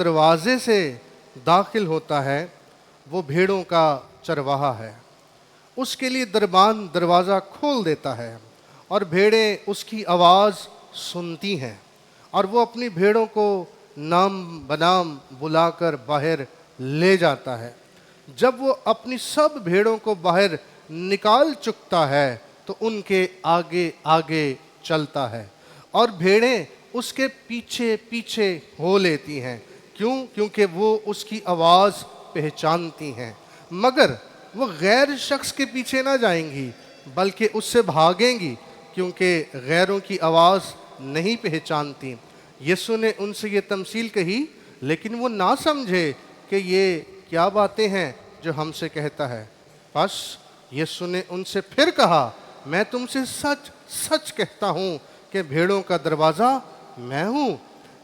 دروازے سے داخل ہوتا ہے وہ بھیڑوں کا چرواہا ہے۔ اس کے لیے دربان دروازہ کھول دیتا ہے اور بھیڑیں اس کی آواز سنتی ہیں، اور وہ اپنی بھیڑوں کو نام بنام بلا کر باہر لے جاتا ہے۔ جب وہ اپنی سب بھیڑوں کو باہر نکال چکتا ہے تو ان کے آگے آگے چلتا ہے، اور بھیڑیں اس کے پیچھے پیچھے ہو لیتی ہیں۔ کیونکہ وہ اس کی آواز پہچانتی ہیں، مگر وہ غیر شخص کے پیچھے نہ جائیں گی بلکہ اس سے بھاگیں گی، کیونکہ غیروں کی آواز نہیں پہچانتی۔ یسوع نے ان سے یہ تمثیل کہی، لیکن وہ نہ سمجھے کہ یہ کیا باتیں ہیں جو ہم سے کہتا ہے۔ پس یسوع نے ان سے پھر کہا، میں تم سے سچ سچ کہتا ہوں کہ بھیڑوں کا دروازہ میں ہوں۔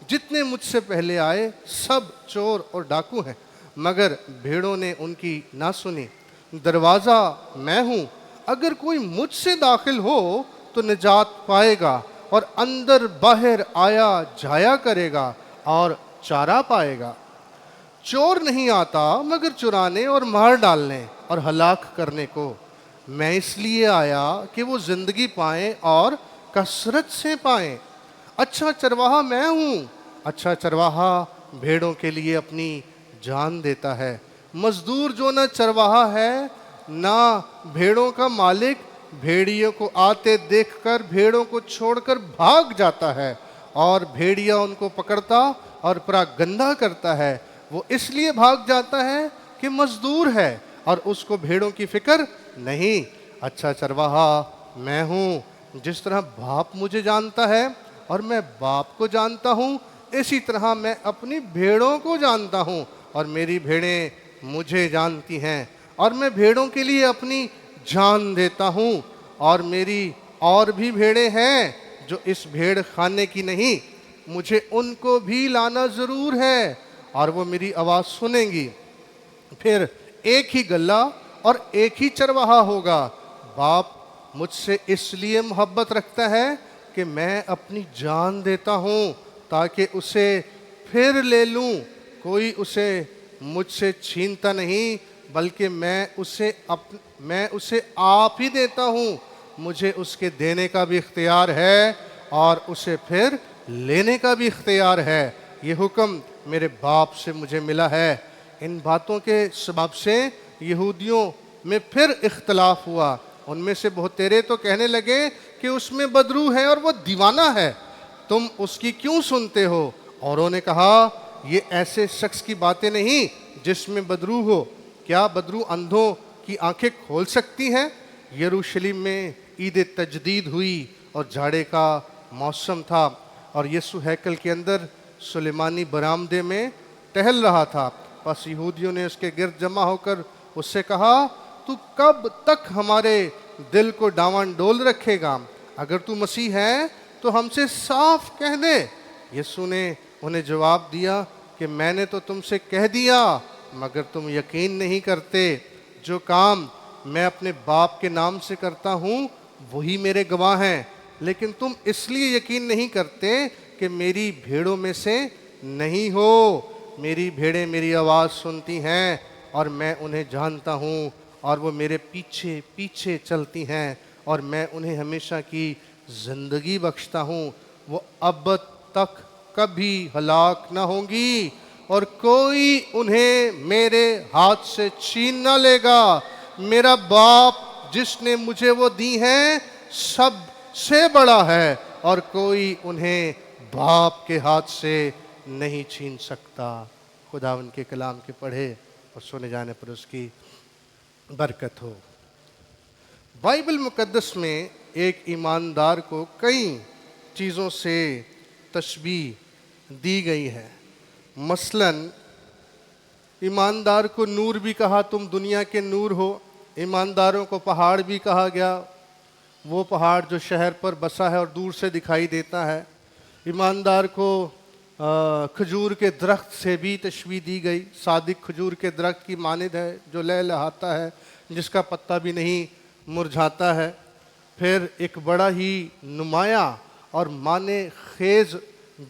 جتنے مجھ سے پہلے آئے سب چور اور ڈاکو ہیں، مگر بھیڑوں نے ان کی نہ سنی۔ دروازہ میں ہوں، اگر کوئی مجھ سے داخل ہو تو نجات پائے گا اور اندر باہر آیا جایا کرے گا اور چارہ پائے گا۔ چور نہیں آتا مگر چرانے اور مار ڈالنے اور ہلاک کرنے کو۔ میں اس لیے آیا کہ وہ زندگی پائیں اور کثرت سے پائیں۔ اچھا چرواہا میں ہوں۔ اچھا چرواہا بھیڑوں کے لیے اپنی جان دیتا ہے۔ مزدور جو نہ چرواہا ہے نہ بھیڑوں کا مالک، بھیڑیوں کو آتے دیکھ کر بھیڑوں کو چھوڑ کر بھاگ جاتا ہے، اور بھیڑیا ان کو پکڑتا اور پراگندہ کرتا ہے۔ وہ اس لیے بھاگ جاتا ہے کہ مزدور ہے اور اس کو بھیڑوں کی فکر نہیں۔ اچھا چرواہا میں ہوں۔ جس طرح باپ مجھے جانتا ہے اور میں باپ کو جانتا ہوں، اسی طرح میں اپنی بھیڑوں کو جانتا ہوں، اور میری بھیڑیں مجھے جانتی ہیں، اور میں بھیڑوں کے لیے اپنی جان دیتا ہوں۔ اور میری اور بھی بھیڑیں ہیں جو اس بھیڑ خانے کی نہیں، مجھے ان کو بھی لانا ضرور ہے، اور وہ میری آواز سنیں گی۔ پھر ایک ہی گلہ اور ایک ہی چرواہا ہوگا۔ باپ مجھ سے اس لیے محبت رکھتا ہے کہ میں اپنی جان دیتا ہوں تاکہ اسے پھر لے لوں۔ کوئی اسے مجھ سے چھینتا نہیں بلکہ میں اسے آپ ہی دیتا ہوں۔ مجھے اس کے دینے کا بھی اختیار ہے اور اسے پھر لینے کا بھی اختیار ہے۔ یہ حکم میرے باپ سے مجھے ملا ہے۔ ان باتوں کے سبب سے یہودیوں میں پھر اختلاف ہوا۔ ان میں سے بہتیرے تو کہنے لگے کہ اس میں بدرو ہے اور وہ دیوانہ ہے، تم اس کی کیوں سنتے ہو؟ اوروں نے کہا، یہ ایسے شخص کی باتیں نہیں جس میں بدرو ہو۔ کیا بدرو اندھوں کی آنکھیں کھول سکتی ہیں؟ یروشلم میں عید تجدید ہوئی اور جھاڑے کا موسم تھا، اور یسوع ہیکل کے اندر سلیمانی برآمدے میں ٹہل رہا تھا۔ پس یہودیوں نے اس کے گرد جمع ہو کر اس سے کہا، تو کب تک ہمارے دل کو ڈاواں ڈول رکھے گا؟ اگر تو مسیح ہے تو ہم سے صاف کہہ دے۔ یسوع نے انہیں جواب دیا کہ میں نے تو تم سے کہہ دیا مگر تم یقین نہیں کرتے۔ جو کام میں اپنے باپ کے نام سے کرتا ہوں وہی میرے گواہ ہیں، لیکن تم اس لیے یقین نہیں کرتے کہ میری بھیڑوں میں سے نہیں ہو۔ میری بھیڑیں میری آواز سنتی ہیں اور میں انہیں جانتا ہوں، اور وہ میرے پیچھے پیچھے چلتی ہیں، اور میں انہیں ہمیشہ کی زندگی بخشتا ہوں۔ وہ ابد تک کبھی ہلاک نہ ہوں گی، اور کوئی انہیں میرے ہاتھ سے چھین نہ لے گا۔ میرا باپ جس نے مجھے وہ دی ہیں سب سے بڑا ہے، اور کوئی انہیں باپ کے ہاتھ سے نہیں چھین سکتا۔ خداوند کے کلام کے پڑھے اور سنے جانے پر اس کی برکت ہو۔ بائبل مقدس میں ایک ایماندار کو کئی چیزوں سے تشبیہ دی گئی ہے۔ مثلاً ایماندار کو نور بھی کہا، تم دنیا کے نور ہو۔ ایمانداروں کو پہاڑ بھی کہا گیا، وہ پہاڑ جو شہر پر بسا ہے اور دور سے دکھائی دیتا ہے۔ ایماندار کو کھجور کے درخت سے بھی تشبیہ دی گئی، صادق کھجور کے درخت کی مانند ہے جو لہلہاتا ہے، جس کا پتا بھی نہیں مرجھاتا ہے۔ پھر ایک بڑا ہی نمایاں اور معنی خیز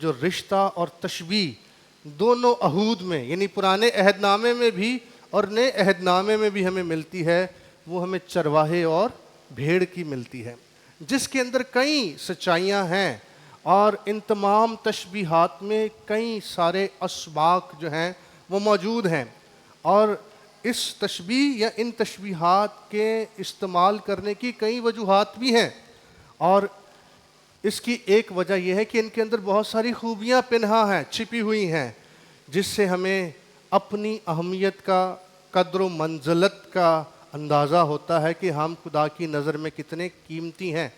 جو رشتہ اور تشبیہ دونوں عہود میں یعنی پرانے عہد نامے میں بھی اور نئے عہد نامے میں بھی ہمیں ملتی ہے، وہ ہمیں چرواہے اور بھیڑ کی ملتی ہے، جس کے اندر کئی سچائیاں ہیں، اور ان تمام تشبیہات میں کئی سارے اسباق جو ہیں وہ موجود ہیں، اور اس تشبیہ یا ان تشبیہات کے استعمال کرنے کی کئی وجوہات بھی ہیں، اور اس کی ایک وجہ یہ ہے کہ ان کے اندر بہت ساری خوبیاں پنہا ہیں، چھپی ہوئی ہیں، جس سے ہمیں اپنی اہمیت کا، قدر و منزلت کا اندازہ ہوتا ہے کہ ہم خدا کی نظر میں کتنے قیمتی ہیں،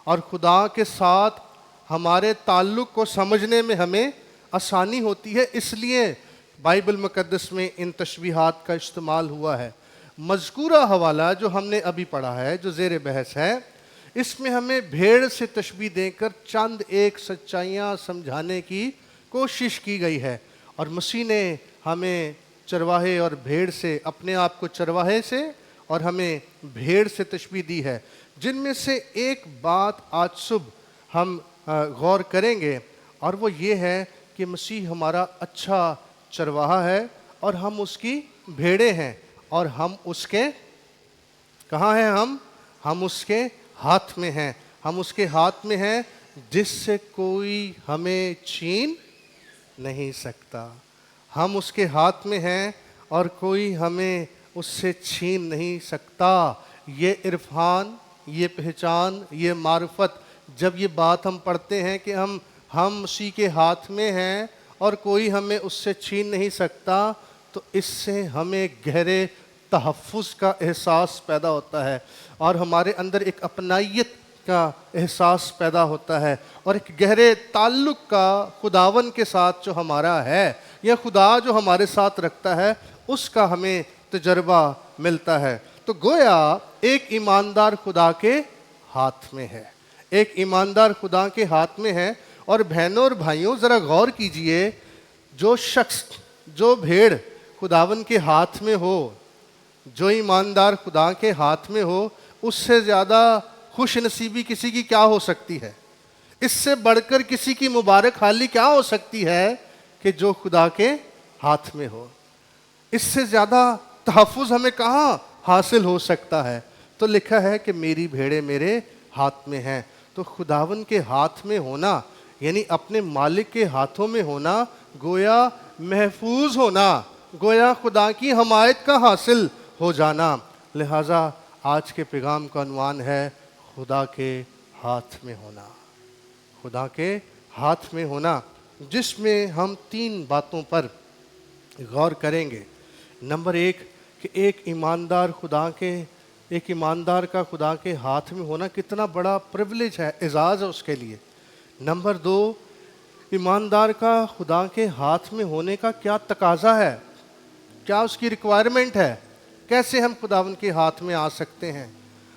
اور خدا کے ساتھ ہمارے تعلق کو سمجھنے میں ہمیں آسانی ہوتی ہے۔ اس لیے بائبل مقدس میں ان تشبیہات کا استعمال ہوا ہے۔ مذکورہ حوالہ جو ہم نے ابھی پڑھا ہے، جو زیر بحث ہے، اس میں ہمیں بھیڑ سے تشبیہ دے کر چند ایک سچائیاں سمجھانے کی کوشش کی گئی ہے، اور مسیح نے ہمیں چرواہے اور بھیڑ سے، اپنے آپ کو چرواہے سے اور ہمیں بھیڑ سے تشبیہ دی ہے، جن میں سے ایک بات آج صبح ہم غور کریں گے، اور وہ یہ ہے کہ مسیح ہمارا اچھا چرواہا ہے اور ہم اس کی بھیڑیں ہیں، اور ہم اس کے کہاں ہیں؟ ہم اس کے ہاتھ میں ہیں، ہم اس کے ہاتھ میں ہیں جس سے کوئی ہمیں چھین نہیں سکتا۔ ہم اس کے ہاتھ میں ہیں اور کوئی ہمیں اس سے چھین نہیں سکتا۔ یہ عرفان، یہ پہچان، یہ معرفت، جب یہ بات ہم پڑھتے ہیں کہ ہم مسیح کے ہاتھ میں ہیں اور کوئی ہمیں اس سے چھین نہیں سکتا، تو اس سے ہمیں گہرے تحفظ کا احساس پیدا ہوتا ہے، اور ہمارے اندر ایک اپنائیت کا احساس پیدا ہوتا ہے، اور ایک گہرے تعلق کا خداون کے ساتھ جو ہمارا ہے، یا خدا جو ہمارے ساتھ رکھتا ہے، اس کا ہمیں تجربہ ملتا ہے۔ تو گویا ایک ایماندار خدا کے ہاتھ میں ہے، ایک ایماندار خدا کے ہاتھ میں ہے۔ اور بہنوں اور بھائیوں، ذرا غور کیجئے، جو شخص، جو بھیڑ خداون کے ہاتھ میں ہو، جو ایماندار خدا کے ہاتھ میں ہو، اس سے زیادہ خوش نصیبی کسی کی کیا ہو سکتی ہے؟ اس سے بڑھ کر کسی کی مبارک حالی کیا ہو سکتی ہے کہ جو خدا کے ہاتھ میں ہو؟ اس سے زیادہ تحفظ ہمیں کہاں حاصل ہو سکتا ہے؟ تو لکھا ہے کہ میری بھیڑیں میرے ہاتھ میں ہیں۔ تو خداون کے ہاتھ میں ہونا یعنی اپنے مالک کے ہاتھوں میں ہونا، گویا محفوظ ہونا، گویا خدا کی حمایت کا حاصل ہو جانا۔ لہٰذا آج کے پیغام کا عنوان ہے خدا کے ہاتھ میں ہونا، خدا کے ہاتھ میں ہونا، جس میں ہم 3 باتوں پر غور کریں گے۔ نمبر 1 کہ ایک ایماندار کا خدا کے ہاتھ میں ہونا کتنا بڑا پریویلیج ہے، اعزاز ہے اس کے لیے۔ نمبر 2 ایماندار کا خدا کے ہاتھ میں ہونے کا کیا تقاضا ہے، کیا اس کی ریکوائرمنٹ ہے، کیسے ہم خداون کے ہاتھ میں آ سکتے ہیں۔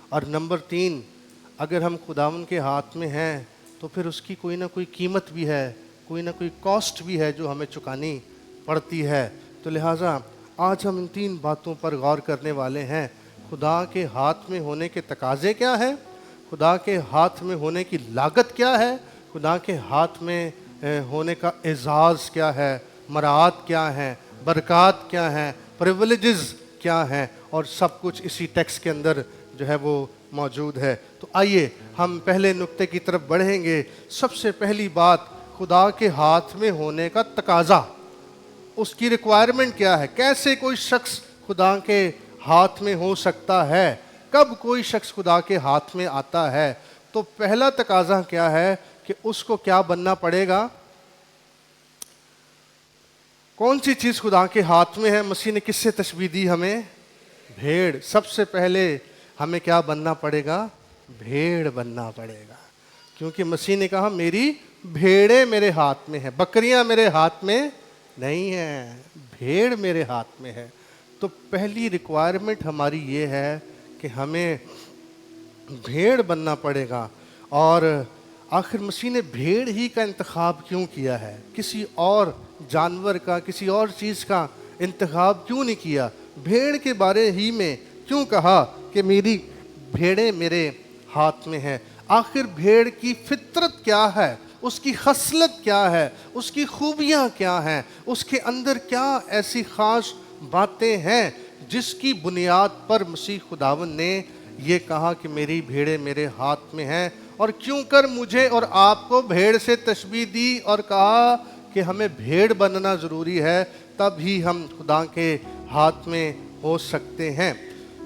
اور نمبر 3 اگر ہم خداون کے ہاتھ میں ہیں تو پھر اس کی کوئی نہ کوئی قیمت بھی ہے، کوئی نہ کوئی کاسٹ بھی ہے جو ہمیں چکانی پڑتی ہے۔ تو لہٰذا آج ہم ان 3 باتوں پر غور کرنے والے ہیں۔ خدا کے ہاتھ میں ہونے کے تقاضے کیا ہیں، خدا کے ہاتھ میں ہونے کی لاگت کیا ہے، خدا کے ہاتھ میں ہونے کا اعزاز کیا ہے، مراعات کیا ہیں، برکات کیا ہیں، پریویلیجز کیا ہیں، اور سب کچھ اسی ٹیکسٹ کے اندر جو ہے وہ موجود ہے۔ تو آئیے ہم پہلے نقطے کی طرف بڑھیں گے۔ سب سے پہلی بات، خدا کے ہاتھ میں ہونے کا تقاضا، اس کی ریکوائرمنٹ کیا ہے، کیسے کوئی شخص خدا کے ہاتھ میں ہو سکتا ہے، کب کوئی شخص خدا کے ہاتھ میں آتا ہے۔ تو پہلا تقاضا کیا ہے کہ اس کو کیا بننا پڑے گا؟ کون سی چیز خدا کے ہاتھ میں ہے؟ مسیح نے کس سے تشبیہ دی ہمیں؟ بھیڑ۔ سب سے پہلے ہمیں کیا بننا پڑے گا؟ بھیڑ بننا پڑے گا، کیونکہ مسیح نے کہا میری بھیڑیں میرے ہاتھ میں ہیں، بکریاں میرے ہاتھ میں نہیں ہیں، بھیڑ میرے ہاتھ میں ہے۔ تو پہلی ریکوائرمنٹ ہماری یہ ہے کہ ہمیں بھیڑ بننا پڑے گا۔ اور آخر مسیح نے بھیڑ ہی کا انتخاب کیوں کیا ہے؟ کسی اور جانور کا، کسی اور چیز کا انتخاب کیوں نہیں کیا؟ بھیڑ کے بارے ہی میں کیوں کہا کہ میری بھیڑیں میرے ہاتھ میں ہیں؟ آخر بھیڑ کی فطرت کیا ہے؟ اس کی خصلت کیا ہے, اس کی خوبیاں کیا ہیں, اس کے اندر کیا ایسی خاص باتیں ہیں جس کی بنیاد پر مسیح خداوند نے یہ کہا کہ میری بھیڑیں میرے ہاتھ میں ہیں, اور کیوں کر مجھے اور آپ کو بھیڑ سے تشبیہ دی اور کہا کہ ہمیں بھیڑ بننا ضروری ہے, تب ہی ہم خدا کے ہاتھ میں ہو سکتے ہیں.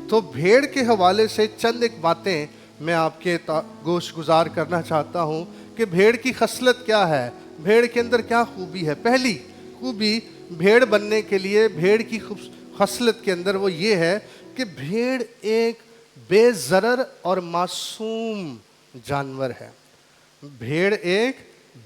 تو بھیڑ کے حوالے سے چند ایک باتیں میں آپ کے گوش گزار کرنا چاہتا ہوں کہ بھیڑ کی خصلت کیا ہے, بھیڑ کے اندر کیا خوبی ہے. پہلی خوبی بھیڑ بننے کے لیے بھیڑ کی خصلت کے اندر وہ یہ ہے کہ بھیڑ ایک بے ضرر اور معصوم جانور ہے. بھیڑ ایک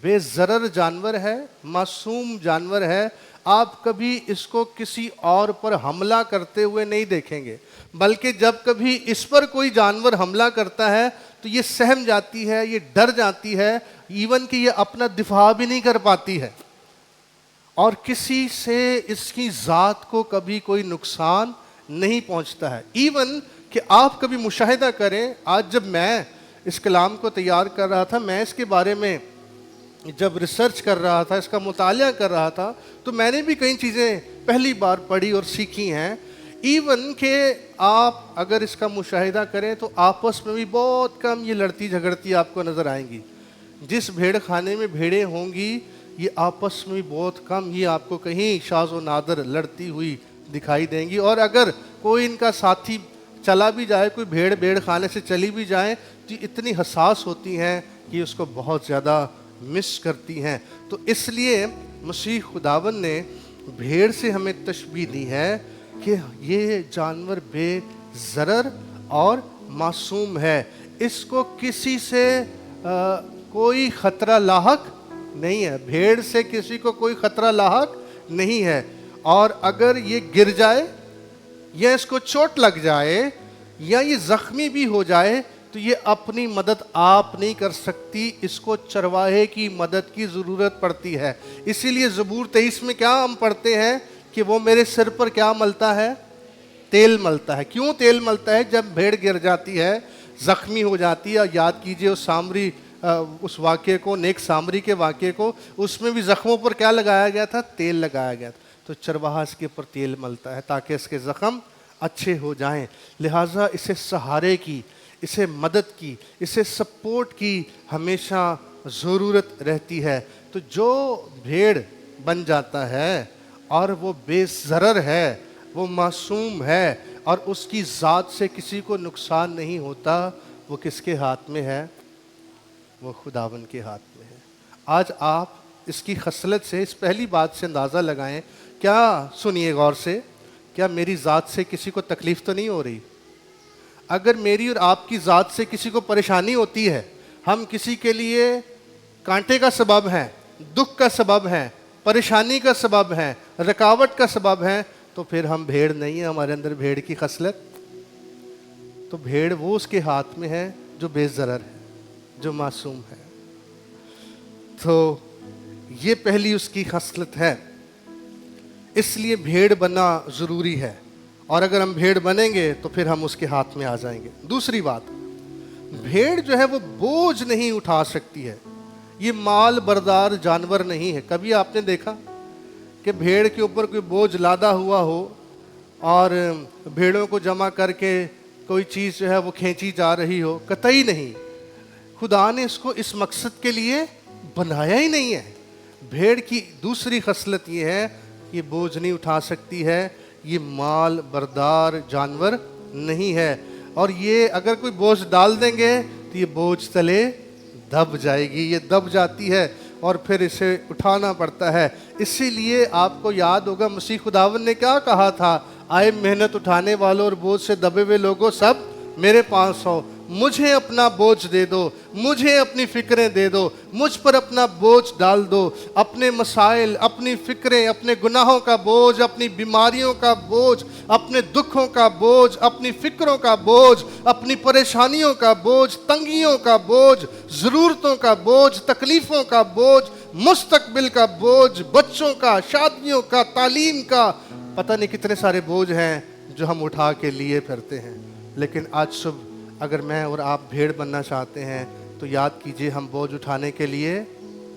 بے ضرر جانور ہے, معصوم جانور ہے. آپ کبھی اس کو کسی اور پر حملہ کرتے ہوئے نہیں دیکھیں گے, بلکہ جب کبھی اس پر کوئی جانور حملہ کرتا ہے تو یہ سہم جاتی ہے, یہ ڈر جاتی ہے, ایون کہ یہ اپنا دفاع بھی نہیں کر پاتی ہے, اور کسی سے اس کی ذات کو کبھی کوئی نقصان نہیں پہنچتا ہے. ایون کہ آپ کبھی مشاہدہ کریں, آج جب میں اس کلام کو تیار کر رہا تھا, میں اس کے بارے میں جب ریسرچ کر رہا تھا, اس کا مطالعہ کر رہا تھا, تو میں نے بھی کئی چیزیں پہلی بار پڑھی اور سیکھی ہیں. ایون کہ آپ اگر اس کا مشاہدہ کریں تو آپس میں بھی بہت کم یہ لڑتی جھگڑتی آپ کو نظر آئیں گی. جس بھیڑ خانے میں بھیڑیں ہوں گی یہ آپس میں بھی بہت کم ہی آپ کو کہیں شاذ و نادر لڑتی ہوئی دکھائی دیں گی. اور اگر کوئی ان کا ساتھی چلا بھی جائے, کوئی بھیڑ خانے سے چلی بھی جائیں, تو اتنی حساس ہوتی ہیں کہ اس کو بہت زیادہ مس کرتی ہیں. تو اس لیے مسیح خداوند نے بھیڑ سے ہمیں تشبیہ دی ہے کہ یہ جانور بے ضرر اور معصوم ہے, اس کو کسی سے کوئی خطرہ لاحق نہیں ہے. بھیڑ سے کسی کو کوئی خطرہ لاحق نہیں ہے, اور اگر یہ گر جائے یا اس کو چوٹ لگ جائے یا یہ زخمی بھی ہو جائے تو یہ اپنی مدد آپ نہیں کر سکتی, اس کو چرواہے کی مدد کی ضرورت پڑتی ہے. اسی لیے زبور 23 میں کیا ہم پڑھتے ہیں کہ وہ میرے سر پر کیا ملتا ہے, تیل ملتا ہے. کیوں تیل ملتا ہے؟ جب بھیڑ گر جاتی ہے, زخمی ہو جاتی ہے. یاد کیجئے اس واقعے کو, نیک سامری کے واقعے کو, اس میں بھی زخموں پر کیا لگایا گیا تھا؟ تیل لگایا گیا تھا. تو چرواہا اس کے اوپر تیل ملتا ہے تاکہ اس کے زخم اچھے ہو جائیں. لہٰذا اسے سہارے کی, اسے مدد کی, اسے سپورٹ کی ہمیشہ ضرورت رہتی ہے. تو جو بھیڑ بن جاتا ہے اور وہ بے ضرر ہے, وہ معصوم ہے, اور اس کی ذات سے کسی کو نقصان نہیں ہوتا, وہ کس کے ہاتھ میں ہے؟ وہ خداوند کے ہاتھ میں ہے. آج آپ اس کی خصلت سے, اس پہلی بات سے اندازہ لگائیں. کیا سنیے غور سے, کیا میری ذات سے کسی کو تکلیف تو نہیں ہو رہی؟ اگر میری اور آپ کی ذات سے کسی کو پریشانی ہوتی ہے, ہم کسی کے لیے کانٹے کا سبب ہیں, دکھ کا سبب ہیں, پریشانی کا سبب ہیں, رکاوٹ کا سبب ہیں, تو پھر ہم بھیڑ نہیں ہیں, ہمارے اندر بھیڑ کی خصلت. تو بھیڑ وہ اس کے ہاتھ میں ہے جو بے ضرر ہے, جو معصوم ہے. تو یہ پہلی اس کی خصلت ہے. اس لیے بھیڑ بننا ضروری ہے, اور اگر ہم بھیڑ بنیں گے تو پھر ہم اس کے ہاتھ میں آ جائیں گے. دوسری بات, بھیڑ جو ہے وہ بوجھ نہیں اٹھا سکتی ہے. یہ مال بردار جانور نہیں ہے. کبھی آپ نے دیکھا کہ بھیڑ کے اوپر کوئی بوجھ لادا ہوا ہو اور بھیڑوں کو جمع کر کے کوئی چیز جو ہے وہ کھینچی جا رہی ہو؟ قطعی نہیں. خدا نے اس کو اس مقصد کے لیے بنایا ہی نہیں ہے. بھیڑ کی دوسری خصلت یہ ہے, یہ بوجھ نہیں اٹھا سکتی ہے, یہ مال بردار جانور نہیں ہے, اور یہ اگر کوئی بوجھ ڈال دیں گے تو یہ بوجھ تلے دب جائے گی. یہ دب جاتی ہے اور پھر اسے اٹھانا پڑتا ہے. اسی لیے آپ کو یاد ہوگا مسیح خداوند نے کیا کہا تھا, آئے محنت اٹھانے والوں اور بوجھ سے دبے ہوئے لوگوں, سب میرے پاس ہو, مجھے اپنا بوجھ دے دو, مجھے اپنی فکریں دے دو, مجھ پر اپنا بوجھ ڈال دو. اپنے مسائل, اپنی فکریں, اپنے گناہوں کا بوجھ, اپنی بیماریوں کا بوجھ, اپنے دکھوں کا بوجھ, اپنی فکروں کا بوجھ, اپنی پریشانیوں کا بوجھ, تنگیوں کا بوجھ, ضرورتوں کا بوجھ, تکلیفوں کا بوجھ, مستقبل کا بوجھ, بچوں کا, شادیوں کا, تعلیم کا, پتہ نہیں کتنے سارے بوجھ ہیں جو ہم اٹھا کے لیے پھرتے ہیں. لیکن آج صبح اگر میں اور آپ بھیڑ بننا چاہتے ہیں تو یاد کیجئے, ہم بوجھ اٹھانے کے لیے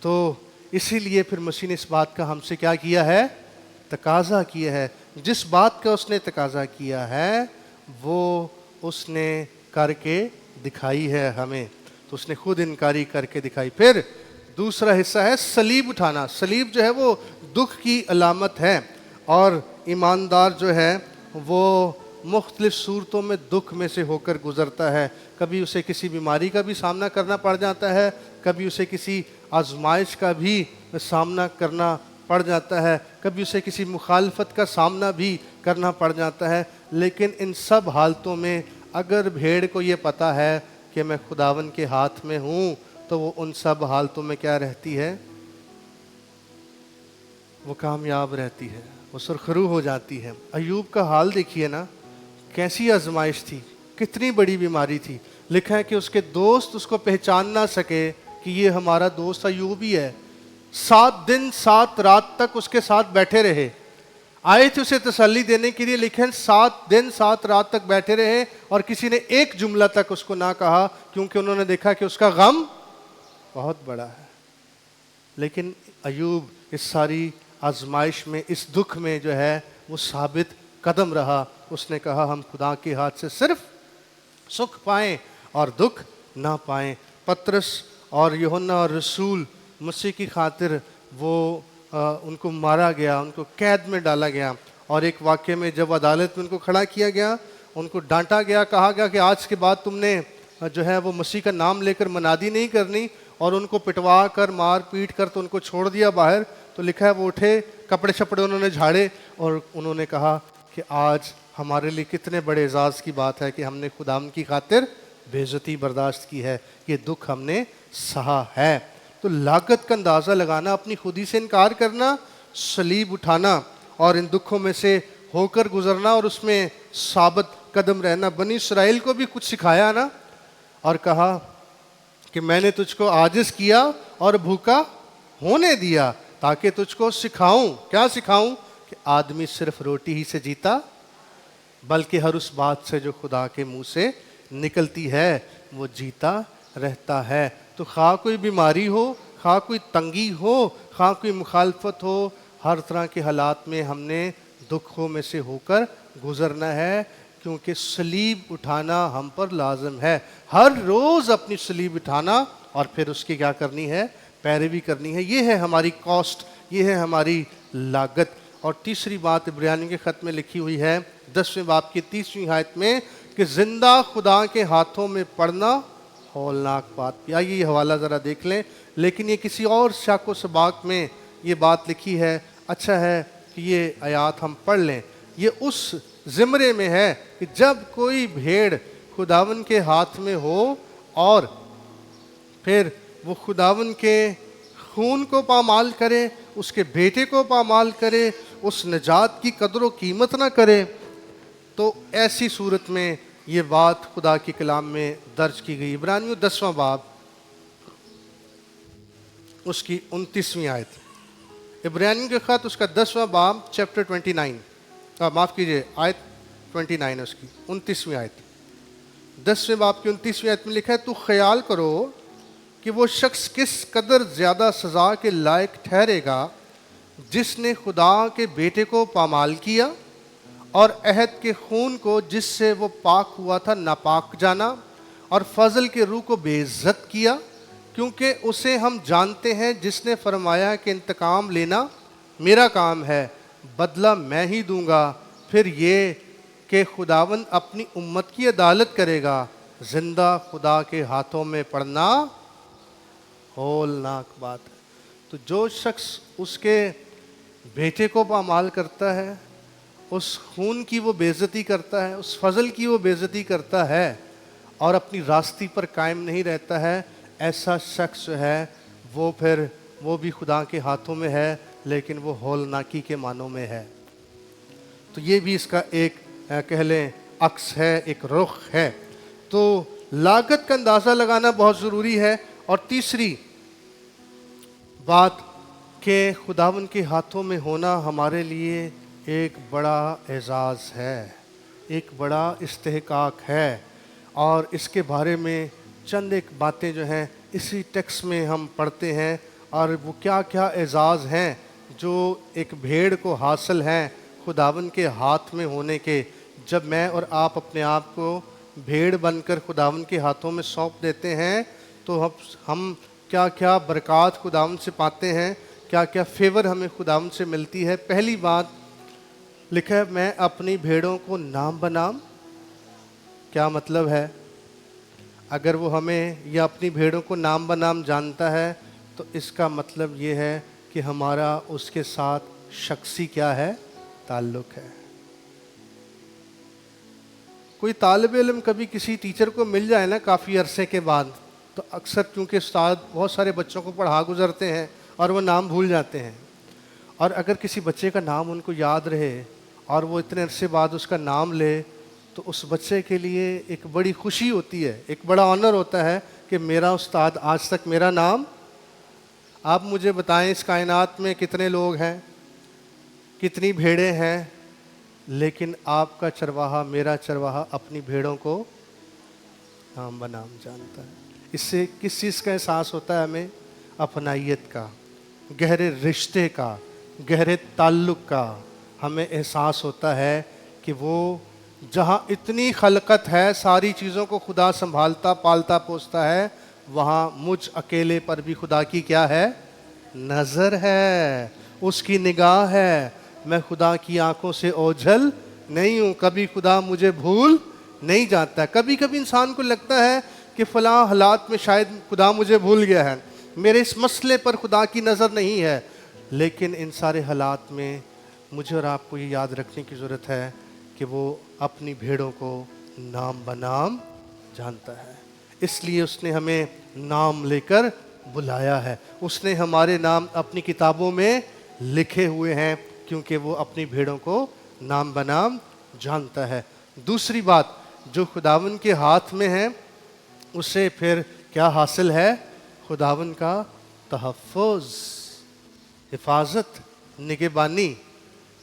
تو اسی لیے پھر مسیح نے اس بات کا ہم سے کیا کیا ہے؟ تقاضا کیا ہے. جس بات کا اس نے تقاضا کیا ہے وہ اس نے کر کے دکھائی ہے ہمیں. تو اس نے خود انکاری کر کے دکھائی. پھر دوسرا حصہ ہے صلیب اٹھانا. صلیب جو ہے وہ دکھ کی علامت ہے، اور ایماندار جو ہے وہ مختلف صورتوں میں دکھ میں سے ہو کر گزرتا ہے. کبھی اسے کسی بیماری کا بھی سامنا کرنا پڑ جاتا ہے، کبھی اسے کسی آزمائش کا بھی سامنا کرنا پڑ جاتا ہے، کبھی اسے کسی مخالفت کا سامنا بھی کرنا پڑ جاتا ہے. لیکن ان سب حالتوں میں اگر بھیڑ کو یہ پتہ ہے کہ میں خداوند کے ہاتھ میں ہوں تو وہ ان سب حالتوں میں کیا رہتی ہے؟ وہ کامیاب رہتی ہے، وہ سرخرو ہو جاتی ہے. ایوب کا حال دیکھیے نا، کیسی آزمائش تھی، کتنی بڑی بیماری تھی. لکھا ہے کہ اس کے دوست اس کو پہچان نہ سکے کہ یہ ہمارا دوست ایوب ہی ہے. 7 دن 7 رات تک اس کے ساتھ بیٹھے رہے، آئے تھے اسے تسلی دینے کے لیے، لیکن 7 دن 7 رات تک بیٹھے رہے اور کسی نے ایک جملہ تک اس کو نہ کہا، کیونکہ انہوں نے دیکھا کہ اس کا غم بہت بڑا ہے. لیکن ایوب اس ساری آزمائش میں، اس دکھ میں جو ہے وہ ثابت قدم رہا. اس نے کہا ہم خدا کے ہاتھ سے صرف سکھ پائیں اور دکھ نہ پائیں. پطرس اور یوحنا اور رسول مسیح کی خاطر وہ ان کو مارا گیا، ان کو قید میں ڈالا گیا، اور ایک واقعے میں جب عدالت میں ان کو کھڑا کیا گیا، ان کو ڈانٹا گیا، کہا گیا کہ آج کے بعد تم نے جو ہے وہ مسیح کا نام لے کر منادی نہیں کرنی، اور ان کو پٹوا کر مار پیٹ کر تو ان کو چھوڑ دیا باہر. تو لکھا ہے وہ اٹھے، کپڑے شپڑے انہوں نے جھاڑے اور انہوں نے کہا کہ آج ہمارے لیے کتنے بڑے اعزاز کی بات ہے کہ ہم نے خداوند کی خاطر بے عزتی برداشت کی ہے، یہ دکھ ہم نے سہا ہے. تو لاگت کا اندازہ لگانا، اپنی خودی سے انکار کرنا، صلیب اٹھانا اور ان دکھوں میں سے ہو کر گزرنا اور اس میں ثابت قدم رہنا. بنی اسرائیل کو بھی کچھ سکھایا نا، اور کہا کہ میں نے تجھ کو عاجز کیا اور بھوکا ہونے دیا تاکہ تجھ کو سکھاؤں. کیا سکھاؤں؟ کہ آدمی صرف روٹی ہی سے جیتا بلکہ ہر اس بات سے جو خدا کے منہ سے نکلتی ہے وہ جیتا رہتا ہے. تو خواہ کوئی بیماری ہو، خواہ کوئی تنگی ہو، خواہ کوئی مخالفت ہو، ہر طرح کے حالات میں ہم نے دکھوں میں سے ہو کر گزرنا ہے، کیونکہ صلیب اٹھانا ہم پر لازم ہے. ہر روز اپنی صلیب اٹھانا اور پھر اس کی کیا کرنی ہے؟ پیروی کرنی ہے. یہ ہے ہماری کاسٹ، یہ ہے ہماری لاگت. اور تیسری بات عبرانیوں کے خط میں لکھی ہوئی ہے 10ویں باب کی 30ویں آیت میں کہ زندہ خدا کے ہاتھوں میں پڑنا ہولناک بات. آئیے یہ حوالہ ذرا دیکھ لیں، لیکن یہ کسی اور شاق و سباق میں یہ بات لکھی ہے. اچھا ہے کہ یہ آیات ہم پڑھ لیں. یہ اس زمرے میں ہے کہ جب کوئی بھیڑ خداوند کے ہاتھ میں ہو اور پھر وہ خداوند کے خون کو پامال کرے، اس کے بیٹے کو پامال کرے، اس نجات کی قدر و قیمت نہ کرے، تو ایسی صورت میں یہ بات خدا کے کلام میں درج کی گئی. عبرانیوں 10واں باب اس کی 29ویں آیت. عبرانیوں کے خط اس کا 10واں باب چیپٹر 29، معاف کیجئے آیت 29 ہے اس کی 29ویں آیت. 10ویں باب کی 29ویں آیت میں لکھا ہے تو خیال کرو کہ وہ شخص کس قدر زیادہ سزا کے لائق ٹھہرے گا جس نے خدا کے بیٹے کو پامال کیا اور عہد کے خون کو جس سے وہ پاک ہوا تھا ناپاک جانا اور فضل کے روح کو بے عزت کیا. کیونکہ اسے ہم جانتے ہیں جس نے فرمایا کہ انتقام لینا میرا کام ہے، بدلہ میں ہی دوں گا. پھر یہ کہ خداوند اپنی امت کی عدالت کرے گا. زندہ خدا کے ہاتھوں میں پڑنا ہولناک بات ہے. تو جو شخص اس کے بیٹے کو پامال کرتا ہے، اس خون کی وہ بے عزتی کرتا ہے، اس فضل کی وہ بے عزتی کرتا ہے اور اپنی راستی پر قائم نہیں رہتا ہے، ایسا شخص جو ہے وہ پھر وہ بھی خدا کے ہاتھوں میں ہے، لیکن وہ ہولناکی کے معنوں میں ہے. تو یہ بھی اس کا ایک کہہ لیں عکس ہے، ایک رخ ہے. تو لاگت کا اندازہ لگانا بہت ضروری ہے. اور تیسری بات کہ خداوند کے ہاتھوں میں ہونا ہمارے لیے ایک بڑا اعزاز ہے، ایک بڑا استحقاق ہے. اور اس کے بارے میں چند ایک باتیں جو ہیں اسی ٹیکسٹ میں ہم پڑھتے ہیں اور وہ کیا کیا اعزاز ہیں جو ایک بھیڑ کو حاصل ہیں خداون کے ہاتھ میں ہونے کے. جب میں اور آپ اپنے آپ کو بھیڑ بن کر خداون کے ہاتھوں میں سونپ دیتے ہیں تو ہم کیا کیا برکات خداون سے پاتے ہیں, کیا کیا فیور ہمیں خداون سے ملتی ہے. پہلی بات لکھا ہے میں اپنی بھیڑوں کو نام بنام. کیا مطلب ہے؟ اگر وہ ہمیں یا اپنی بھیڑوں کو نام بنام جانتا ہے تو اس کا مطلب یہ ہے کہ ہمارا اس کے ساتھ شخصی کیا ہے, تعلق ہے. کوئی طالب علم کبھی کسی ٹیچر کو مل جائے نا کافی عرصے کے بعد, تو اکثر چونکہ استاد بہت سارے بچوں کو پڑھا گزرتے ہیں اور وہ نام بھول جاتے ہیں, اور اگر کسی بچے کا نام ان کو یاد رہے اور وہ اتنے عرصے بعد اس کا نام لے تو اس بچے کے لیے ایک بڑی خوشی ہوتی ہے, ایک بڑا آنر ہوتا ہے کہ میرا استاد آج تک میرا نام. آپ مجھے بتائیں اس کائنات میں کتنے لوگ ہیں, کتنی بھیڑیں ہیں, لیکن آپ کا چرواہا, میرا چرواہا اپنی بھیڑوں کو نام بنام جانتا ہے. اس سے کس چیز کا احساس ہوتا ہے ہمیں؟ اپنائیت کا, گہرے رشتے کا, گہرے تعلق کا. ہمیں احساس ہوتا ہے کہ وہ جہاں اتنی خلقت ہے, ساری چیزوں کو خدا سنبھالتا پالتا پوستا ہے, وہاں مجھ اکیلے پر بھی خدا کی کیا ہے, نظر ہے, اس کی نگاہ ہے. میں خدا کی آنکھوں سے اوجھل نہیں ہوں, کبھی خدا مجھے بھول نہیں جاتا. کبھی کبھی انسان کو لگتا ہے کہ فلاں حالات میں شاید خدا مجھے بھول گیا ہے, میرے اس مسئلے پر خدا کی نظر نہیں ہے, لیکن ان سارے حالات میں مجھے اور آپ کو یہ یاد رکھنے کی ضرورت ہے کہ وہ اپنی بھیڑوں کو نام بنام جانتا ہے. اس لیے اس نے ہمیں نام لے کر بلایا ہے, اس نے ہمارے نام اپنی کتابوں میں لکھے ہوئے ہیں کیونکہ وہ اپنی بھیڑوں کو نام بنام جانتا ہے. دوسری بات, جو خداون کے ہاتھ میں ہے اسے پھر کیا حاصل ہے؟ خداون کا تحفظ, حفاظت, نگہبانی.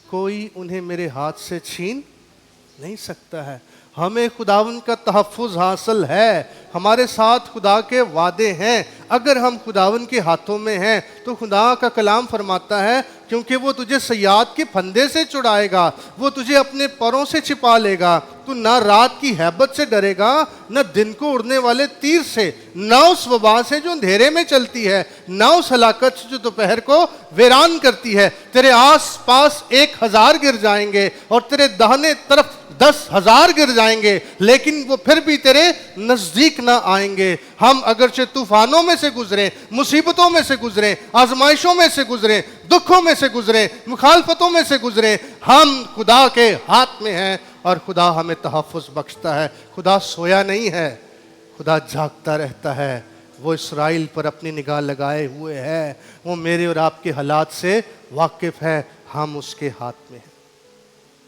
کوئی انہیں میرے ہاتھ سے چھین نہیں سکتا ہے. ہمیں خداون کا تحفظ حاصل ہے, ہمارے ساتھ خدا کے وعدے ہیں. اگر ہم خداون کے ہاتھوں میں ہیں تو خدا کا کلام فرماتا ہے کیونکہ وہ تجھے صیاد کے پھندے سے چھڑائے گا, وہ تجھے اپنے پروں سے چھپا لے گا. تو نہ رات کی ہیبت سے ڈرے گا, نہ دن کو اڑنے والے تیر سے, نہ اس وبا سے جو اندھیرے میں چلتی ہے, نہ اس ہلاکت سے جو دوپہر کو ویران کرتی ہے. تیرے آس پاس 1000 گر جائیں گے اور تیرے داہنے طرف 10,000 گر جائیں گے, لیکن وہ پھر بھی تیرے نزدیک نہ آئیں گے. ہم اگرچہ طوفانوں میں سے گزریں, مصیبتوں میں سے گزریں, آزمائشوں میں سے گزریں, دکھوں میں سے گزریں, مخالفتوں میں سے گزریں, ہم خدا کے ہاتھ میں ہیں اور خدا ہمیں تحفظ بخشتا ہے. خدا سویا نہیں ہے, خدا جاگتا رہتا ہے. وہ اسرائیل پر اپنی نگاہ لگائے ہوئے ہے, وہ میرے اور آپ کے حالات سے واقف ہے. ہم اس کے ہاتھ میں ہیں.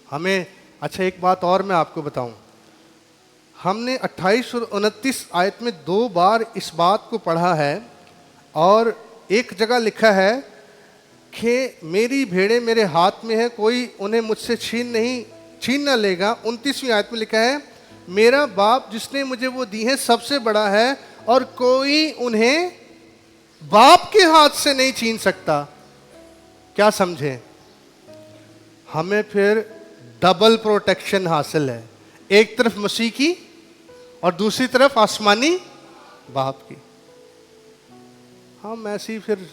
ہمیں اچھا ایک بات اور میں آپ کو بتاؤں, ہم نے 28 اور 29 آیت میں 2 بار اس بات کو پڑھا ہے, اور ایک جگہ لکھا ہے کہ میری بھیڑیں میرے ہاتھ میں ہیں, کوئی انہیں مجھ سے چھین نہ لے گا. 29ویں آیت میں لکھا ہے میرا باپ جس نے مجھے وہ دی ہے سب سے بڑا ہے اور کوئی انہیں باپ کے ہاتھ سے نہیں چھین سکتا. کیا سمجھیں؟ ہمیں پھر ڈبل پروٹیکشن حاصل ہے, ایک طرف مسیح کی اور دوسری طرف آسمانی باپ کی. ہم ایسی پھر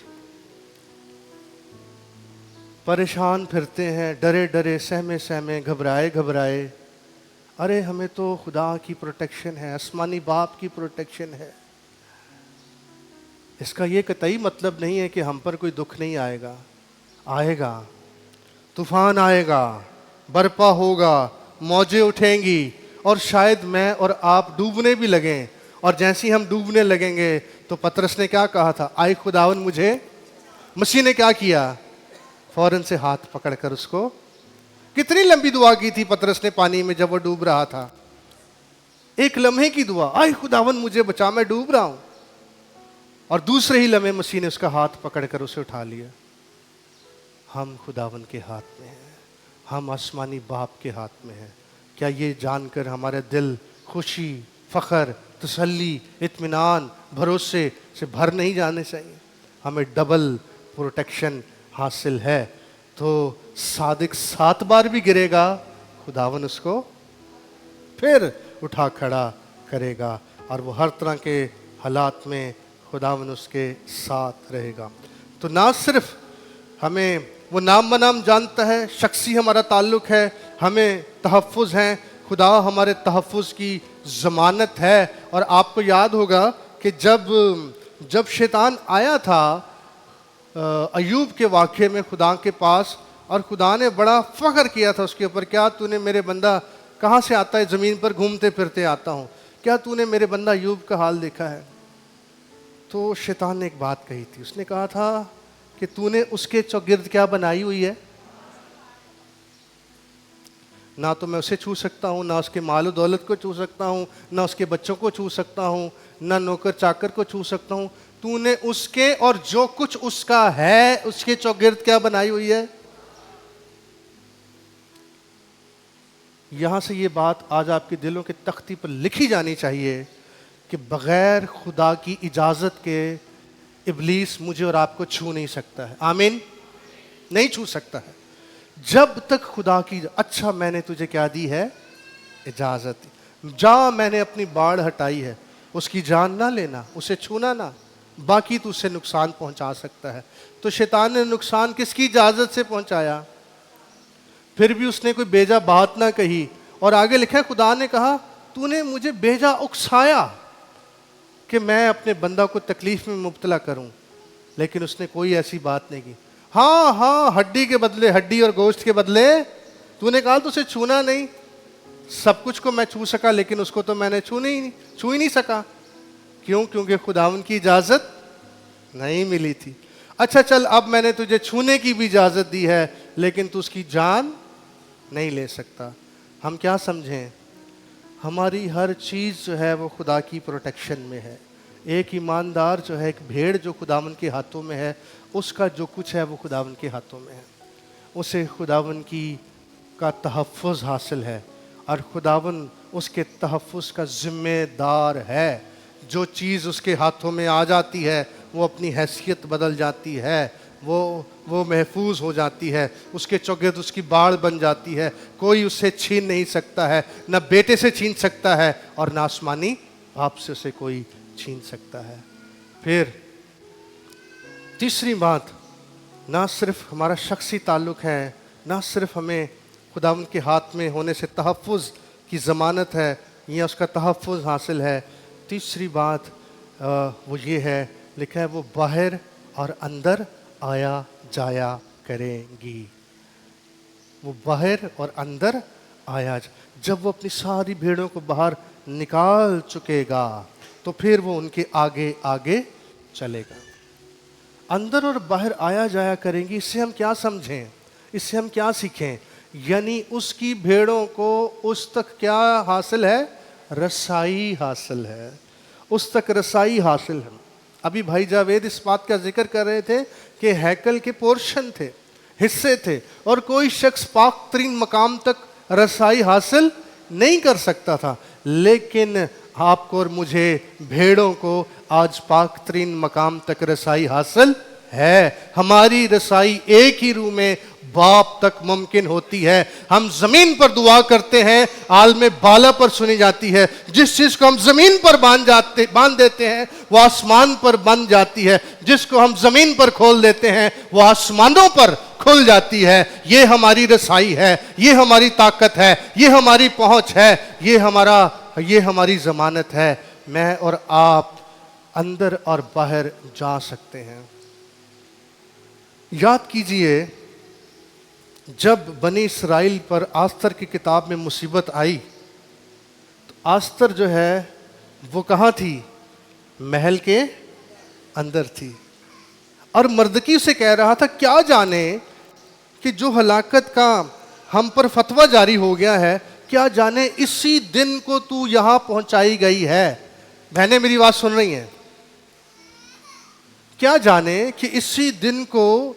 پریشان پھرتے ہیں, ڈرے ڈرے, سہمے سہمے, گھبرائے گھبرائے. ارے ہمیں تو خدا کی پروٹیکشن ہے, آسمانی باپ کی پروٹیکشن ہے. اس کا یہ قطعی مطلب نہیں ہے کہ ہم پر کوئی دکھ نہیں آئے گا. آئے گا, طوفان آئے گا, برپا ہوگا, موجیں اٹھیں گی, اور شاید میں اور آپ ڈوبنے بھی لگیں. اور جیسے ہی ہم ڈوبنے لگیں گے تو پترس نے کیا کہا تھا, آئے خداون مجھے. مسیح نے کیا کیا؟ فوراً سے ہاتھ پکڑ کر اس کو, کتنی لمبی دعا کی تھی پترس نے پانی میں جب وہ ڈوب رہا تھا. ایک لمحے کی دعا, آئے خداون مجھے بچا, میں ڈوب رہا ہوں. اور دوسرے ہی لمحے مسیح نے اس کا ہاتھ پکڑ کر اسے اٹھا لیا. ہم خداون کے ہاتھ میں ہیں, ہم آسمانی باپ کے ہاتھ میں ہیں. کیا یہ جان کر ہمارے دل خوشی, فخر, تسلی, اطمینان, بھروسے سے بھر نہیں جانے چاہیے؟ ہمیں ڈبل پروٹیکشن حاصل ہے. تو صادق 7 بار بھی گرے گا, خداون اس کو پھر اٹھا کھڑا کرے گا, اور وہ ہر طرح کے حالات میں خداون اس کے ساتھ رہے گا. تو نہ صرف ہمیں وہ نام بنام جانتا ہے, شخصی ہمارا تعلق ہے, ہمیں تحفظ ہیں, خدا ہمارے تحفظ کی ضمانت ہے. اور آپ کو یاد ہوگا کہ جب شیطان آیا تھا ایوب کے واقعے میں خدا کے پاس, اور خدا نے بڑا فخر کیا تھا اس کے اوپر, کیا تو نے میرے بندہ کہاں سے آتا ہے, زمین پر گھومتے پھرتے آتا ہوں, کیا تو نے میرے بندہ ایوب کا حال دیکھا ہے. تو شیطان نے ایک بات کہی تھی, اس نے کہا تھا کہ تو نے اس کے چوگرد کیا بنائی ہوئی ہے, نہ تو میں اسے چھو سکتا ہوں, نہ اس کے مال و دولت کو چھو سکتا ہوں, نہ اس کے بچوں کو چھو سکتا ہوں, نہ نوکر چاکر کو چھو سکتا ہوں. تو نے اس کے اور جو کچھ اس کا ہے اس کے چوگرد کیا بنائی ہوئی ہے. یہاں سے یہ بات آج آپ کے دلوں کے تختی پر لکھی جانی چاہیے کہ بغیر خدا کی اجازت کے ابلیس مجھے اور آپ کو چھو نہیں سکتا ہے. آمین, نہیں چھو سکتا ہے جب تک خدا کی اچھا میں نے تجھے کیا دی ہے, اجازت, جا میں نے اپنی باڑ ہٹائی ہے, اس کی جان نہ لینا, اسے چھونا نہ, باقی تو اسے نقصان پہنچا سکتا ہے. تو شیطان نے نقصان کس کی اجازت سے پہنچایا, پھر بھی اس نے کوئی بیجا بات نہ کہی. اور آگے لکھا ہے خدا نے کہا تو نے مجھے بیجا اکسایا کہ میں اپنے بندہ کو تکلیف میں مبتلا کروں, لیکن اس نے کوئی ایسی بات نہیں کی. ہاں ہڈی کے بدلے ہڈی اور گوشت کے بدلے تو نے کہا تو اسے چھونا نہیں. سب کچھ کو میں چھو سکا لیکن اس کو تو میں نے چھو ہی نہیں سکا. کیوں؟ کیونکہ خداوند کی اجازت نہیں ملی تھی. اچھا چل, اب میں نے تجھے چھونے کی بھی اجازت دی ہے لیکن تو اس کی جان نہیں لے سکتا. ہم کیا سمجھیں, ہماری ہر چیز جو ہے وہ خدا کی پروٹیکشن میں ہے. ایک ایماندار جو ہے, ایک بھیڑ جو خداوند کے ہاتھوں میں ہے, اس کا جو کچھ ہے وہ خداوند کے ہاتھوں میں ہے. اسے خداوند کا تحفظ حاصل ہے, اور خداوند اس کے تحفظ کا ذمہ دار ہے. جو چیز اس کے ہاتھوں میں آ جاتی ہے وہ اپنی حیثیت بدل جاتی ہے, وہ محفوظ ہو جاتی ہے, اس کے چوگرد اس کی باڑ بن جاتی ہے. کوئی اسے چھین نہیں سکتا ہے, نہ بیٹے سے چھین سکتا ہے اور نہ آسمانی باپ سے اسے کوئی چھین سکتا ہے. پھر تیسری بات, نہ صرف ہمارا شخصی تعلق ہے, نہ صرف ہمیں خداوند کے ہاتھ میں ہونے سے تحفظ کی ضمانت ہے یا اس کا تحفظ حاصل ہے. تیسری بات وہ یہ ہے, لکھا ہے وہ باہر اور اندر آیا جایا کریں گی. وہ باہر اور اندر آیا جب وہ اپنی ساری بھیڑوں کو باہر نکال چکے گا تو پھر وہ ان کے آگے آگے چلے گا. اندر اور باہر آیا جایا کریں گی. اس سے ہم کیا سمجھیں, اس سے ہم کیا سیکھیں؟ یعنی اس کی بھیڑوں کو اس تک کیا حاصل ہے, رسائی حاصل ہے, اس تک رسائی حاصل ہے. ابھی بھائی جاوید اس بات کا ذکر کر رہے تھے کہ ہیکل کے پورشن تھے, حصے تھے, اور کوئی شخص پاک ترین مقام تک رسائی حاصل نہیں کر سکتا تھا. لیکن آپ کو اور مجھے بھیڑوں کو آج پاک ترین مقام تک رسائی حاصل ہے. ہماری رسائی ایک ہی روح میں باپ تک ممکن ہوتی ہے. ہم زمین پر دعا کرتے ہیں, عالم بالا پر سنی جاتی ہے. جس چیز کو ہم زمین پر باندھ دیتے ہیں وہ آسمان پر بن جاتی ہے. جس کو ہم زمین پر کھول دیتے ہیں وہ آسمانوں پر کھل جاتی ہے. یہ ہماری رسائی ہے, یہ ہماری طاقت ہے, یہ ہماری پہنچ ہے, یہ ہماری ضمانت ہے. میں اور آپ اندر اور باہر جا سکتے ہیں. یاد کیجئے جب بنی اسرائیل پر آستر کی کتاب میں مصیبت آئی تو آستر جو ہے وہ کہاں تھی, محل کے اندر تھی, اور مردکی سے کہہ رہا تھا کیا جانے کہ جو ہلاکت کا ہم پر فتویٰ جاری ہو گیا ہے, کیا جانے اسی دن کو تو یہاں پہنچائی گئی ہے. بہنیں میری بات سن رہی ہیں, کیا جانے کہ اسی دن کو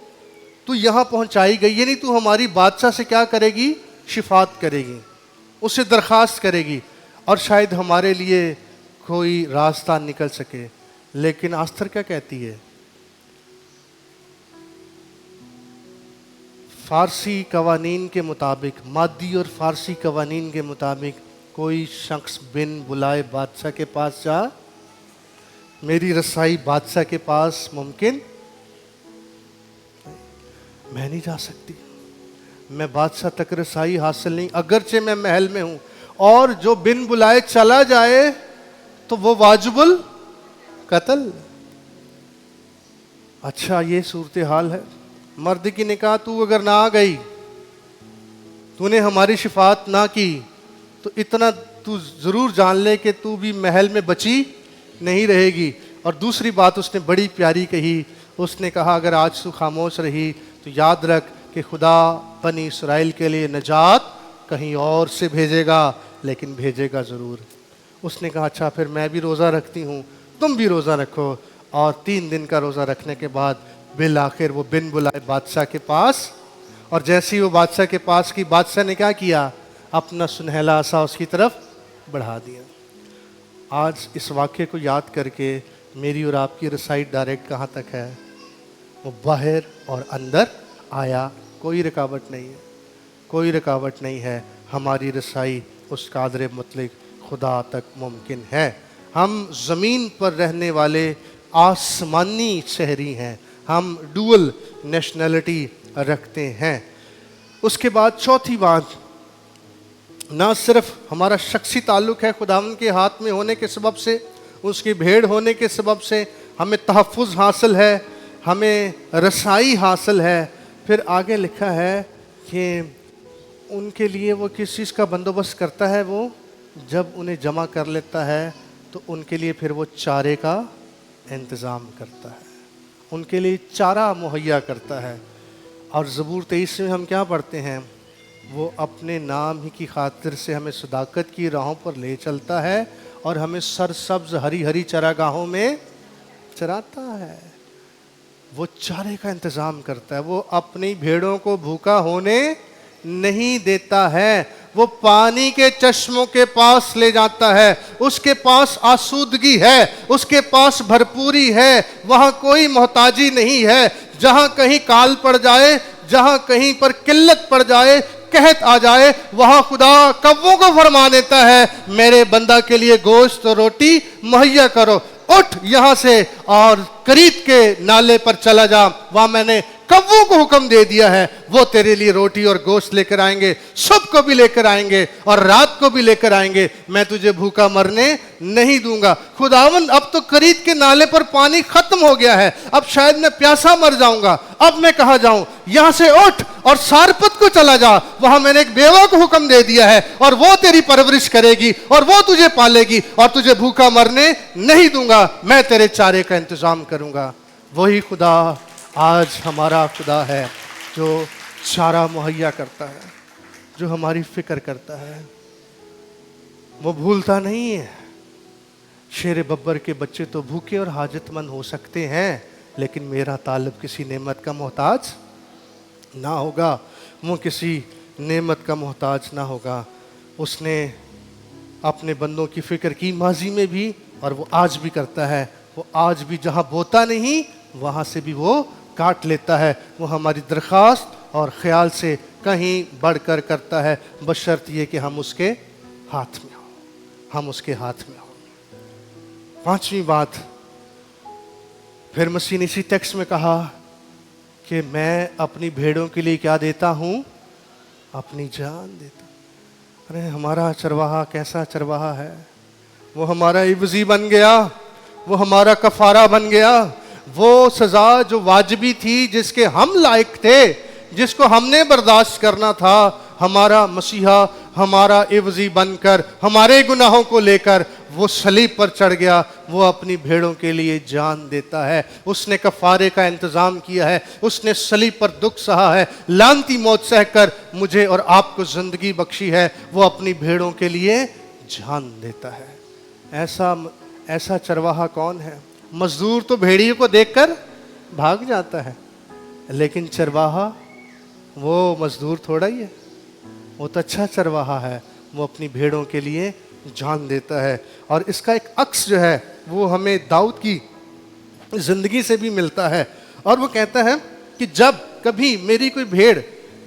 تو یہاں پہنچائی گئی, یعنی تو ہماری بادشاہ سے کیا کرے گی, شفاعت کرے گی, اس سے درخواست کرے گی, اور شاید ہمارے لیے کوئی راستہ نکل سکے. لیکن آستر کیا کہتی ہے, فارسی قوانین کے مطابق، مادی اور فارسی قوانین کے مطابق کوئی شخص بن بلائے بادشاہ کے پاس جا، میری رسائی بادشاہ کے پاس ممکن میں نہیں جا سکتی، میں بادشاہ تک رسائی حاصل نہیں، اگرچہ میں محل میں ہوں، اور جو بن بلائے چلا جائے تو وہ واجب القتل۔ اچھا یہ صورتحال ہے، مرد کی نکاح تو اگر نہ آ گئی، تو نے ہماری شفاعت نہ کی، تو اتنا تو ضرور جان لے کہ تو بھی محل میں بچی نہیں رہے گی۔ اور دوسری بات اس نے بڑی پیاری کہی، اس نے کہا اگر آج تو خاموش رہی تو یاد رکھ کہ خدا بنی اسرائیل کے لیے نجات کہیں اور سے بھیجے گا، لیکن بھیجے گا ضرور۔ اس نے کہا اچھا پھر میں بھی روزہ رکھتی ہوں، تم بھی روزہ رکھو۔ اور 3 دن کا روزہ رکھنے کے بعد بالآخر وہ بن بلائے بادشاہ کے پاس، اور جیسے ہی وہ بادشاہ کے پاس کی، بادشاہ نے کیا کیا؟ اپنا سنہلا عصا اس کی طرف بڑھا دیا۔ آج اس واقعے کو یاد کر کے میری اور آپ کی رسائی ڈائریکٹ کہاں تک ہے؟ وہ باہر اور اندر آیا، کوئی رکاوٹ نہیں ہے، کوئی رکاوٹ نہیں ہے۔ ہماری رسائی اس قادر مطلق خدا تک ممکن ہے۔ ہم زمین پر رہنے والے آسمانی شہری ہیں، ہم ڈوئل نیشنلٹی رکھتے ہیں۔ اس کے بعد چوتھی بات، نہ صرف ہمارا شخصی تعلق ہے خداوند کے ہاتھ میں ہونے کے سبب سے، اس کی بھیڑ ہونے کے سبب سے ہمیں تحفظ حاصل ہے، ہمیں رسائی حاصل ہے، پھر آگے لکھا ہے کہ ان کے لیے وہ کس چیز کا بندوبست کرتا ہے؟ وہ جب انہیں جمع کر لیتا ہے تو ان کے لیے پھر وہ چارے کا انتظام کرتا ہے، ان کے لیے چارہ مہیا کرتا ہے۔ اور زبور 23 میں ہم کیا پڑھتے ہیں؟ وہ اپنے نام ہی کی خاطر سے ہمیں صداقت کی راہوں پر لے چلتا ہے اور ہمیں سرسبز ہری ہری چراگاہوں میں چراتا ہے۔ وہ چارے کا انتظام کرتا ہے، وہ اپنی بھیڑوں کو بھوکا ہونے نہیں دیتا ہے، وہ پانی کے چشموں کے پاس لے جاتا ہے، اس کے پاس آسودگی ہے، اس کے پاس بھرپوری ہے، وہاں کوئی محتاجی نہیں ہے۔ جہاں کہیں کال پڑ جائے، جہاں کہیں پر قلت پڑ جائے، قحط آ جائے، وہاں خدا کووں کو فرما دیتا ہے میرے بندہ کے لیے گوشت اور روٹی مہیا کرو، اٹھ یہاں سے اور کرید کے نالے پر چلا جا، وہاں میں نے کووں کو حکم دے دیا ہے، وہ تیرے لیے روٹی اور گوشت لے کر آئیں گے، صبح کو بھی لے کر آئیں گے اور رات کو بھی لے کر آئیں گے، میں تجھے بھوکا مرنے نہیں دوں گا۔ خداوند اب تو کرید کے نالے پر پانی ختم ہو گیا ہے، اب شاید میں پیاسا مر جاؤں گا، اب میں کہاں جاؤں؟ یہاں سے اٹھ اور سارپت کو چلا جا، وہاں میں نے ایک بیوہ کو حکم دے دیا ہے اور وہ تیری پرورش کرے گی اور وہ تجھے پالے گی اور تجھے بھوکا مرنے نہیں دوں گا، میں تیرے چارے کا انتظام کروں گا۔ وہی خدا آج ہمارا خدا ہے جو چارہ مہیا کرتا ہے، جو ہماری فکر کرتا ہے، وہ بھولتا نہیں ہے۔ شیر ببر کے بچے تو بھوکے اور حاجت مند ہو سکتے ہیں، لیکن میرا طالب کسی نعمت کا محتاج نہ ہوگا، وہ کسی نعمت کا محتاج نہ ہوگا۔ اس نے اپنے بندوں کی فکر کی ماضی میں بھی، اور وہ آج بھی کرتا ہے۔ وہ آج بھی جہاں بوتا نہیں وہاں سے بھی وہ کاٹ لیتا ہے۔ وہ ہماری درخواست اور خیال سے کہیں بڑھ کر کرتا ہے، بشرط یہ کہ ہم اس کے ہاتھ میں ہوں، ہم اس کے ہاتھ میں ہوں۔ پانچویں بات، پھر مسیح نے اسی ٹیکسٹ میں کہا کہ میں اپنی بھیڑوں کے لیے کیا دیتا ہوں؟ اپنی جان دیتا ہوں۔ ارے ہمارا چرواہا کیسا چرواہا ہے! وہ ہمارا عوضی بن گیا، وہ ہمارا کفارہ بن گیا، وہ سزا جو واجبی تھی، جس کے ہم لائق تھے، جس کو ہم نے برداشت کرنا تھا، ہمارا مسیحا ہمارا عوضی بن کر ہمارے گناہوں کو لے کر وہ صلیب پر چڑھ گیا۔ وہ اپنی بھیڑوں کے لیے جان دیتا ہے، اس نے کفارے کا انتظام کیا ہے، اس نے صلیب پر دکھ سہا ہے، لعنتی موت سہ کر مجھے اور آپ کو زندگی بخشی ہے۔ وہ اپنی بھیڑوں کے لیے جان دیتا ہے۔ ایسا چرواہا کون ہے؟ مزدور تو بھیڑیوں کو دیکھ کر بھاگ جاتا ہے، لیکن چرواہا وہ مزدور تھوڑا ہی ہے، وہ تو اچھا چرواہا ہے، وہ اپنی بھیڑوں کے لیے جان دیتا ہے۔ اور اس کا ایک عکس جو ہے وہ ہمیں داؤد کی زندگی سے بھی ملتا ہے، اور وہ کہتا ہے کہ جب کبھی میری کوئی بھیڑ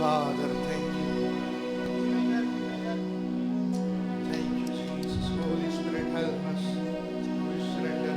Father, thank you. Thank you, Jesus. Holy Spirit, help us. We surrender.